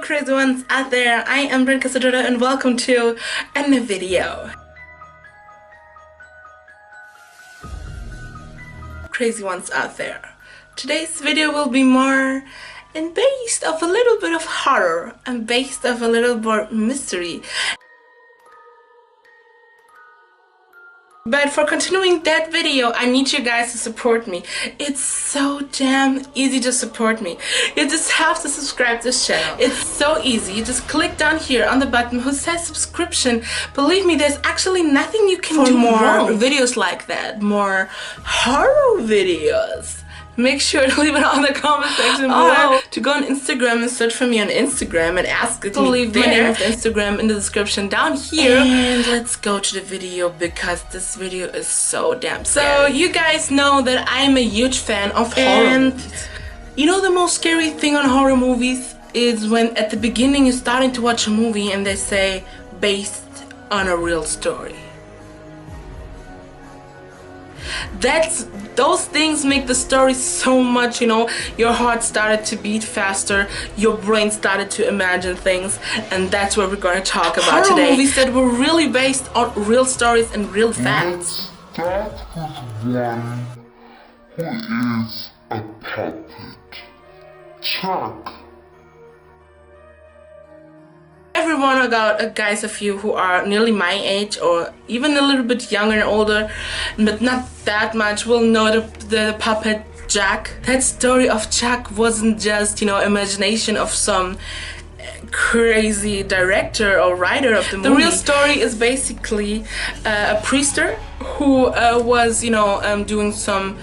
crazy ones out there, I am BRONICA and welcome to a new video. Crazy ones out there. Today's video will be more and based of a little bit of horror and based of a little bit mystery. But for continuing that video, I need you guys to support me. It's so damn easy to support me. You just have to subscribe to this channel. It's so easy. You just click down here on the button who says subscription. Believe me, there's actually nothing you can do more videos like that. More horror videos. Make sure to leave it on the comment section below. To go on Instagram and search for me on Instagram and ask it to leave my name of Instagram in the description down here. And let's go to the video because this video is so damn scary. So you guys know that I'm a huge fan of horror movies. You know the most scary thing on horror movies is when at the beginning you're starting to watch a movie and they say based on a real story. Those things make the story so much, you know, your heart started to beat faster, your brain started to imagine things, and that's what we're going to talk about today. Movies that were really based on real stories and real facts. Let's start with one who is a puppet. Chuck. Everyone, guys of you who are nearly my age or even a little bit younger and older, but not that much, will know the puppet Jack. That story of Jack wasn't just, you know, imagination of some crazy director or writer of the movie. The real story is basically a priester who was, you know, doing some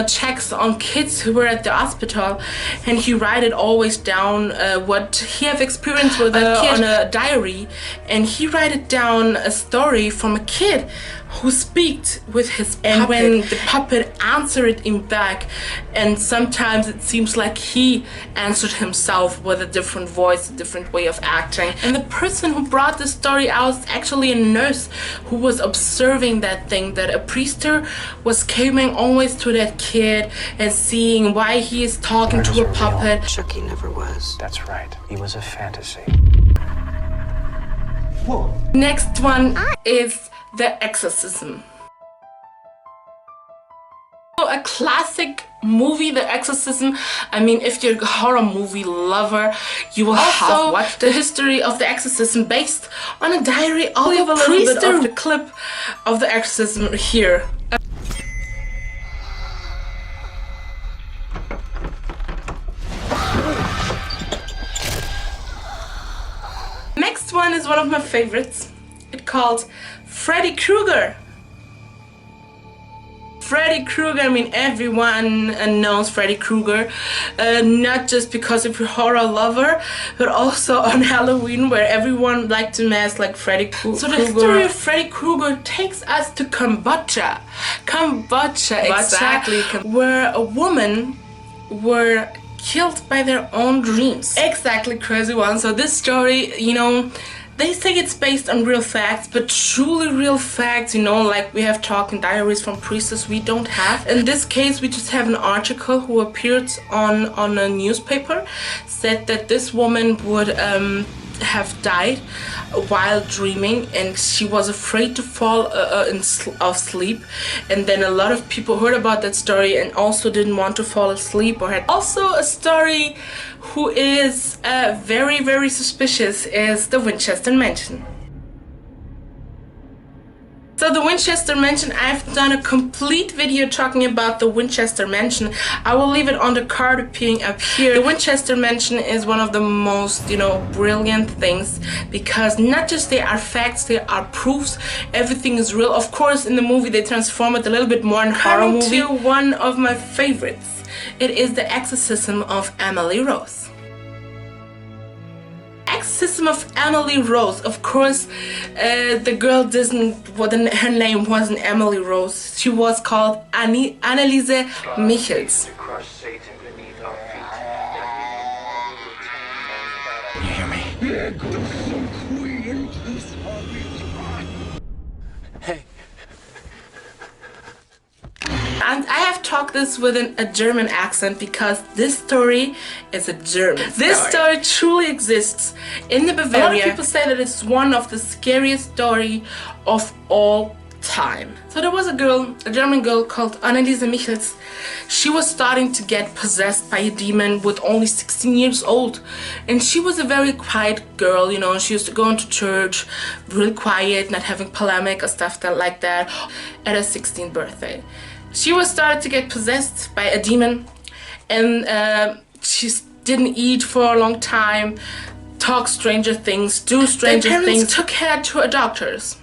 checks on kids who were at the hospital, and he write it always down what he have experienced with a kid on a diary, and he write it down a story from a kid who speaks with his puppet. And when the puppet answered him back, and sometimes it seems like he answered himself with a different voice, a different way of acting. And the person who brought the story out is actually a nurse who was observing that thing, that a priester was coming always to that kid and seeing why he is talking to a puppet. Chucky never was. That's right. He was a fantasy. Whoa. Next one is The Exorcism. So a classic movie, The Exorcism. I mean, if you're a horror movie lover, you will have watched the history of The Exorcism based on a diary of a little bit of the clip of The Exorcism here. Next one is one of my favorites. It's called Freddy Krueger. Freddy Krueger, I mean, everyone knows Freddy Krueger, not just because of your horror lover, but also on Halloween, where everyone liked to mask like Freddy Krueger. So the history of Freddy Krueger takes us to Cambodia. Cambodia, exactly. Where a woman were killed by their own dreams. Exactly, crazy one. So this story, you know, they say it's based on real facts, but truly real facts, you know, like we have talking diaries from priestess, we don't have. In this case, we just have an article who appeared on a newspaper, said that this woman would have died while dreaming, and she was afraid to fall off sleep, and then a lot of people heard about that story and also didn't want to fall asleep, or had also a story who is very, very suspicious is the Winchester Mansion. So the Winchester Mansion, I've done a complete video talking about the Winchester Mansion. I will leave it on the card appearing up here. The Winchester Mansion is one of the most, you know, brilliant things, because not just they are facts, they are proofs, everything is real. Of course, in the movie they transform it a little bit more in horror movie. To one of my favorites. It is The Exorcism of Emily Rose. Exorcism of Emily Rose. Of course, the girl her name wasn't Emily Rose. She was called Anneliese Michels. You hear me? And I have talked this with a German accent because this story is a German story. This story truly exists in the Bavaria. A lot of people say that it's one of the scariest stories of all time. So there was a German girl called Anneliese Michels. She was starting to get possessed by a demon with only 16 years old. And she was a very quiet girl, you know, she used to go into church, really quiet, not having polemic or stuff like that. At her 16th birthday, she was started to get possessed by a demon, and she didn't eat for a long time, talk stranger things, do stranger things. Their parents took her to a doctor's.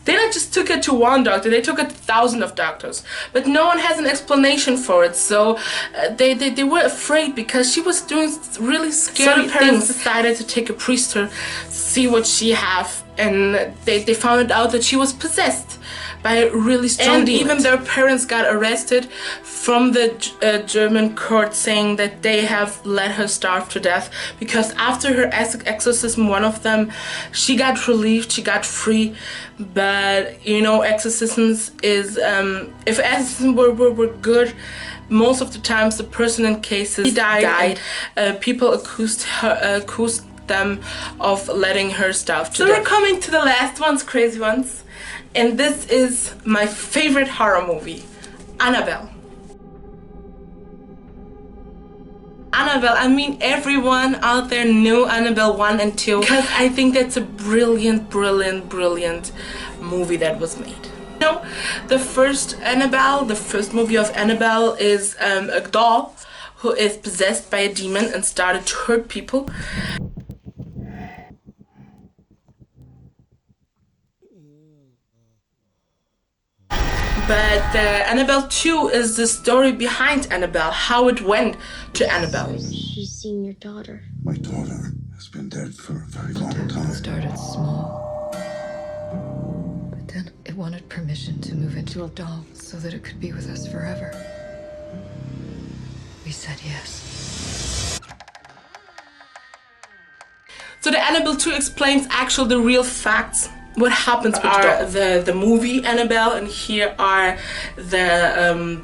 They not just took her to one doctor, they took her to thousands of doctors. But no one has an explanation for it, so they were afraid because she was doing really scary things. So the parents decided to take a priest to see what she had, and they found out that she was possessed by a really strong demon. Even their parents got arrested from the German court, saying that they have let her starve to death because after her exorcism, one of them, she got relieved, she got free. But you know, exorcisms is if exorcisms were good, most of the times the person in cases died. People accused them of letting her starve to death. So we're coming to the last ones, crazy ones. And this is my favorite horror movie, Annabelle. Annabelle, I mean everyone out there knew Annabelle 1 and 2 because I think that's a brilliant movie that was made. You know, the first Annabelle, the first movie of Annabelle is a doll who is possessed by a demon and started to hurt people. But Annabelle 2 is the story behind Annabelle, how it went to Annabelle. She's seen your daughter. My daughter has been dead for a very long time. It started small, but then it wanted permission to move into a doll so that it could be with us forever. We said yes. So the Annabelle 2 explains actually the real facts. What happens are the movie Annabelle, and here are the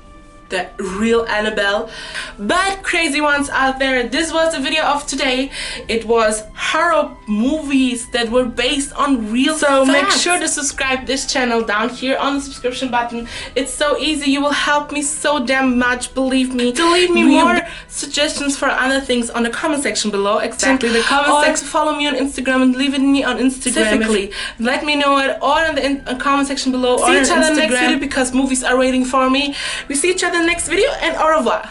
real Annabelle. But crazy ones out there, this was the video of today. It was horror movies that were based on real facts. So make sure to subscribe this channel down here on the subscription button. It's so easy, you will help me so damn much, believe me. To leave me more suggestions for other things on the comment section below. Exactly, the comment section. Follow me on Instagram and leave it me on Instagram. Specifically, let me know it or in the comment section below. See each other next video because movies are waiting for me. We see each other next video, and au revoir.